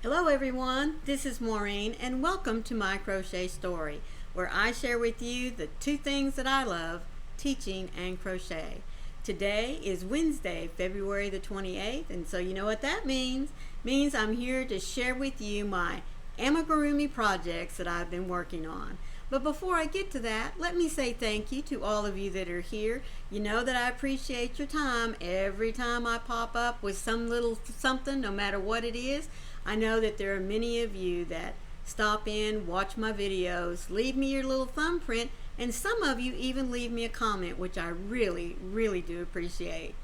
Hello everyone, this is Maureen and welcome to My Crochet Story, where I share with you the two things that I love, teaching and crochet. Today is Wednesday, February the 28th, and so you know what that means. It means I'm here to share with you my amigurumi projects that I've been working on. But before I get to that, let me say thank you to all of you that are here. You know that I appreciate your time every time I pop up with some little something, no matter what it is. I know that there are many of you that stop in, watch my videos, leave me your little thumbprint, and some of you even leave me a comment, which I really do appreciate.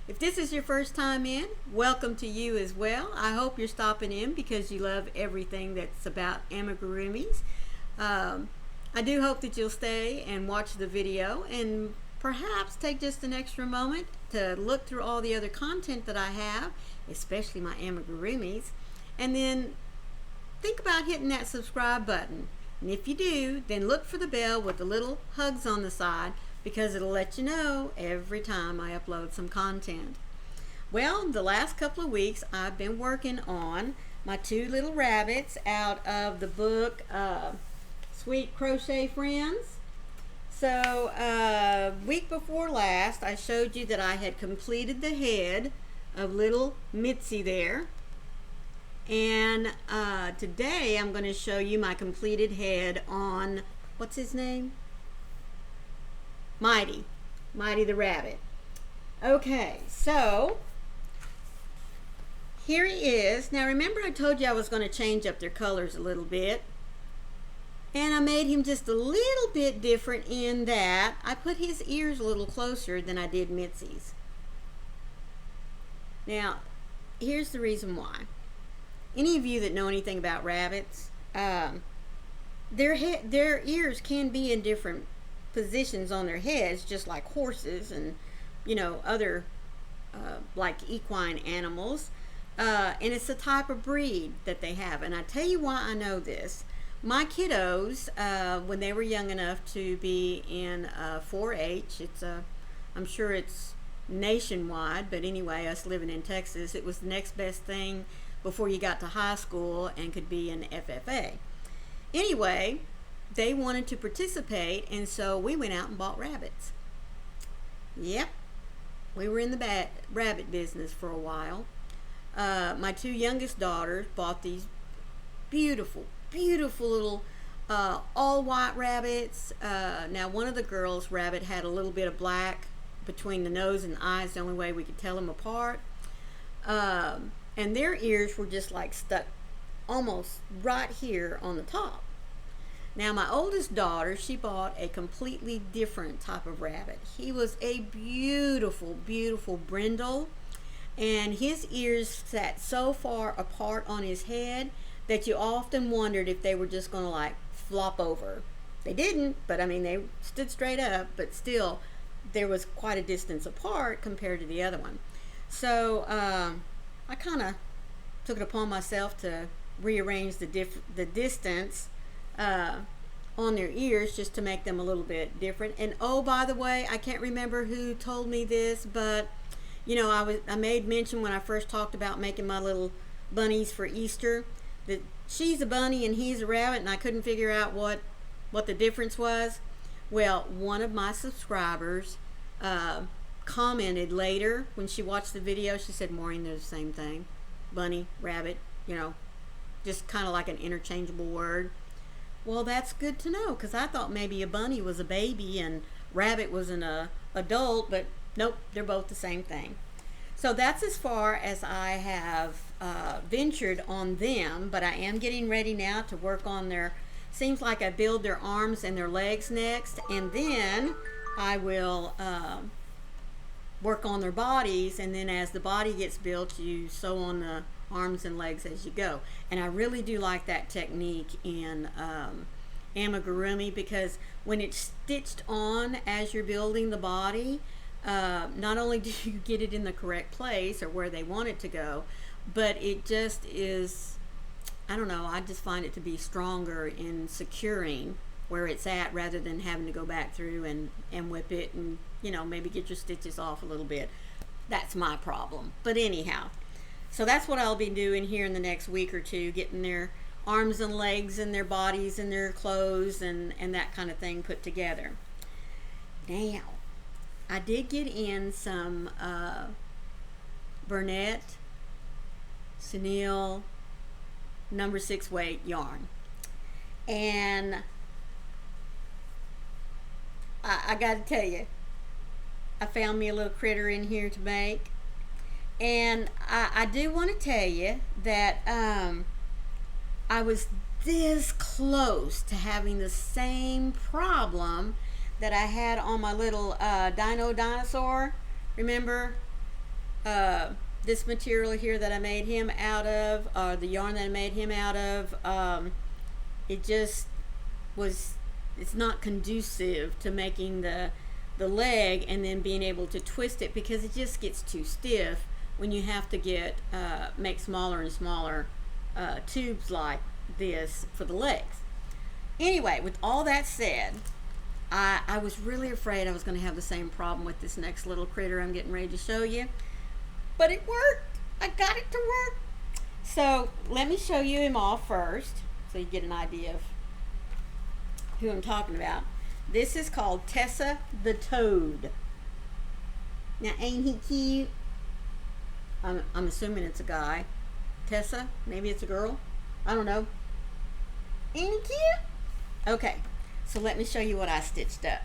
If this is your first time in, welcome to you as well. I hope you're stopping in because you love everything that's about amigurumis. I do hope that you'll stay and watch the video and perhaps take just an extra moment to look through all the other content that I have, especially my amigurumis, and then think about hitting that subscribe button. And if you do, then look for the bell with the little hugs on the side because it'll let you know every time I upload some content. Well, the last couple of weeks I've been working on my two little rabbits out of the book Sweet Crochet Friends. So week before last I showed you that I had completed the head of little Miti there, and today I'm going to show you my completed head on, what's his name? Miti the rabbit. Okay, so here he is. Now remember I told you I was going to change up their colors a little bit. And I made him just a little bit different in that I put his ears a little closer than I did Mitzi's. Now, here's the reason why. Any of you that know anything about rabbits, their ears can be in different positions on their heads, just like horses and, you know, other like equine animals. And it's the type of breed that they have. And I tell you why I know this. My kiddos, when they were young enough to be in 4-H, I'm sure it's nationwide, but anyway, us living in Texas, it was the next best thing before you got to high school and could be an FFA. Anyway, they wanted to participate, and so we went out and bought rabbits. Yep, we were in the rabbit business for a while. My two youngest daughters bought these beautiful little all white rabbits. Now one of the girls' rabbit had a little bit of black between the nose and the eyes, the only way we could tell them apart. And their ears were just like stuck almost right here on the top. Now my oldest daughter, she bought a completely different type of rabbit. He was a beautiful brindle, and his ears sat so far apart on his head that you often wondered if they were just going to like flop over. They didn't, but I mean they stood straight up, but still there was quite a distance apart compared to the other one. So I kind of took it upon myself to rearrange the distance on their ears just to make them a little bit different. And oh, by the way, I can't remember who told me this, but you know, I made mention when I first talked about making my little bunnies for Easter that she's a bunny and he's a rabbit, and I couldn't figure out what the difference was. Well, one of my subscribers commented later when she watched the video. She said, Maureen, they're the same thing. Bunny, rabbit, you know, just kind of like an interchangeable word. Well, that's good to know, because I thought maybe a bunny was a baby and rabbit was an adult, but nope, they're both the same thing. So that's as far as I have ventured on them, but I am getting ready now to work on their, seems like I build their arms and their legs next, and then I will work on their bodies, and then as the body gets built, you sew on the arms and legs as you go. And I really do like that technique in amigurumi, because when it's stitched on as you're building the body, not only do you get it in the correct place or where they want it to go, but it just is, I don't know, I just find it to be stronger in securing where it's at rather than having to go back through and whip it and, you know, maybe get your stitches off a little bit. That's my problem. But anyhow, So that's what I'll be doing here in the next week or two, getting their arms and legs and their bodies and their clothes and that kind of thing put together. Now, I did get in some Burnett Chenille number 6 weight yarn, and I got to tell you, I found me a little critter in here to make, and I do want to tell you that I was this close to having the same problem that I had on my little Dino Dinosaur. Remember this material here that I made him out of, or the yarn that I made him out of? It just was, it's not conducive to making the leg and then being able to twist it, because it just gets too stiff when you have to get make smaller and smaller tubes like this for the legs. Anyway, with all that said, I was really afraid I was going to have the same problem with this next little critter I'm getting ready to show you, but it worked. I got it to work. So let me show you him off first so you get an idea of who I'm talking about. This is called Tessa the Toad. Now, ain't he cute? I'm assuming it's a guy. Tessa, maybe it's a girl. I don't know. Ain't he cute? Okay, so let me show you what I stitched up.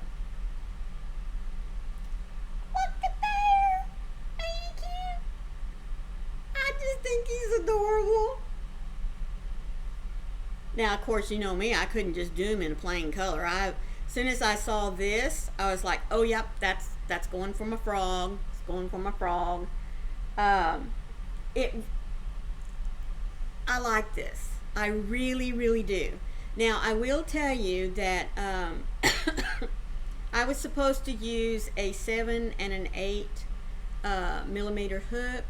Look at there. Ain't he cute? I just think he's adorable. Now, of course, you know me, I couldn't just do him in a plain color. As soon as I saw this, I was like, oh, yep, that's going for my frog. It's going for my frog. I like this. I really, really do. Now, I will tell you that I was supposed to use a 7 and an 8 millimeter hook.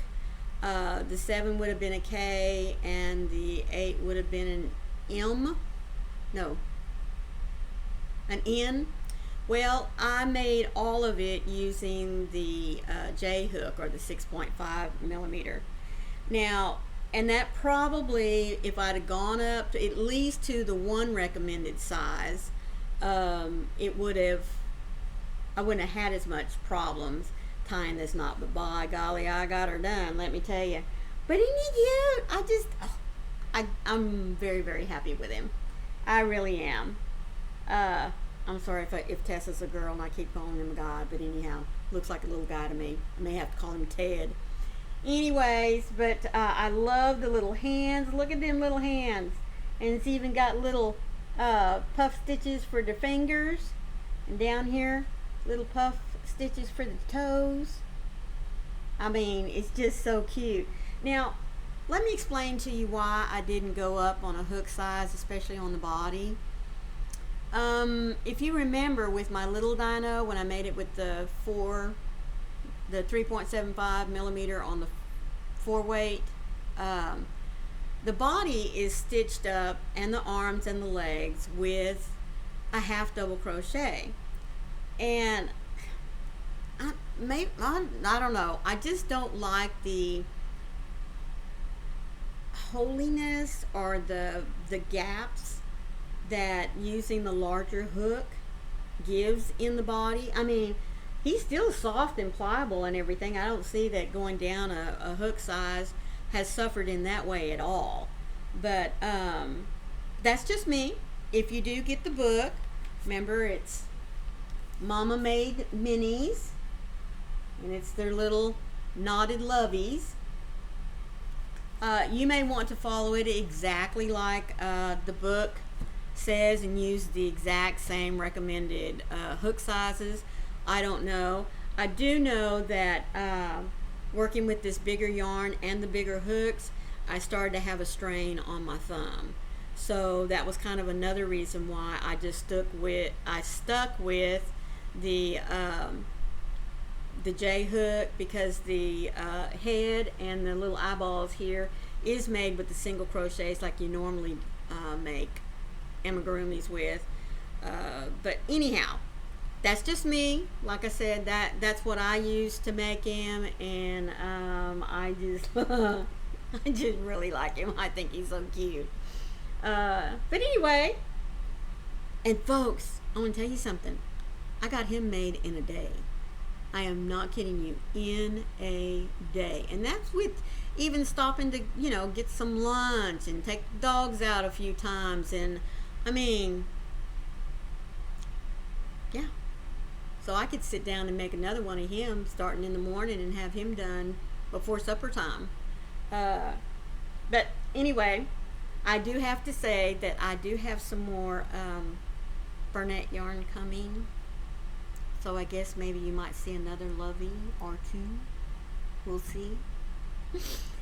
The 7 would have been a K, and the 8 would have been an M. No, an N. Well, I made all of it using the J hook, or the 6.5 millimeter. Now, and that probably, if I'd have gone up to at least to the 1 recommended size, it would have, I wouldn't have had as much problems tying this knot. But by golly, I got her done, let me tell you. But isn't he cute? I'm very, very happy with him. I really am. I'm sorry if Tessa's a girl and I keep calling him a guy, but anyhow, looks like a little guy to me. I may have to call him Ted. Anyways, but I love the little hands. Look at them little hands. And it's even got little puff stitches for the fingers. And down here, little puff stitches for the toes. I mean, it's just so cute. Now, let me explain to you why I didn't go up on a hook size, especially on the body. If you remember with my little dino, when I made it with the 3.75 millimeter on the 4 weight, the body is stitched up, and the arms and the legs, with a half double crochet. And I don't know, I just don't like the holiness or the gaps that using the larger hook gives in the body. I mean, he's still soft and pliable and everything. I don't see that going down a hook size has suffered in that way at all. But that's just me. If you do get the book, remember it's Mama Made Minis, and it's their little knotted loveys. You may want to follow it exactly like the book says and use the exact same recommended hook sizes. I don't know. I do know that working with this bigger yarn and the bigger hooks, I started to have a strain on my thumb. So that was kind of another reason why I just stuck with the J hook, because the head and the little eyeballs here is made with the single crochets like you normally make amigurumis with. But anyhow, that's just me. Like I said, that's what I use to make him, and I just I just really like him. I think he's so cute. But anyway, and folks, I want to tell you something. I got him made in a day. I am not kidding you. In a day. And that's with even stopping to, get some lunch and take the dogs out a few times. And I mean, yeah. So I could sit down and make another one of him starting in the morning and have him done before supper time. But anyway, I do have to say that I do have some more Burnett yarn coming. So I guess maybe you might see another lovey or two. We'll see.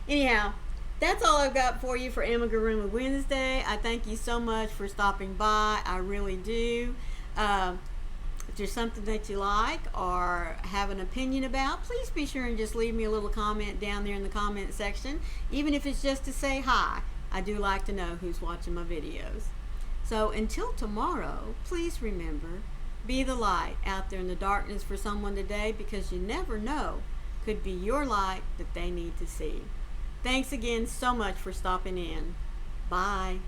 Anyhow, that's all I've got for you for Amigurumi Wednesday. I thank you so much for stopping by. I really do. If there's something that you like or have an opinion about, please be sure and just leave me a little comment down there in the comment section. Even if it's just to say hi. I do like to know who's watching my videos. So until tomorrow, please remember, be the light out there in the darkness for someone today, because you never know, could be your light that they need to see. Thanks again so much for stopping in. Bye.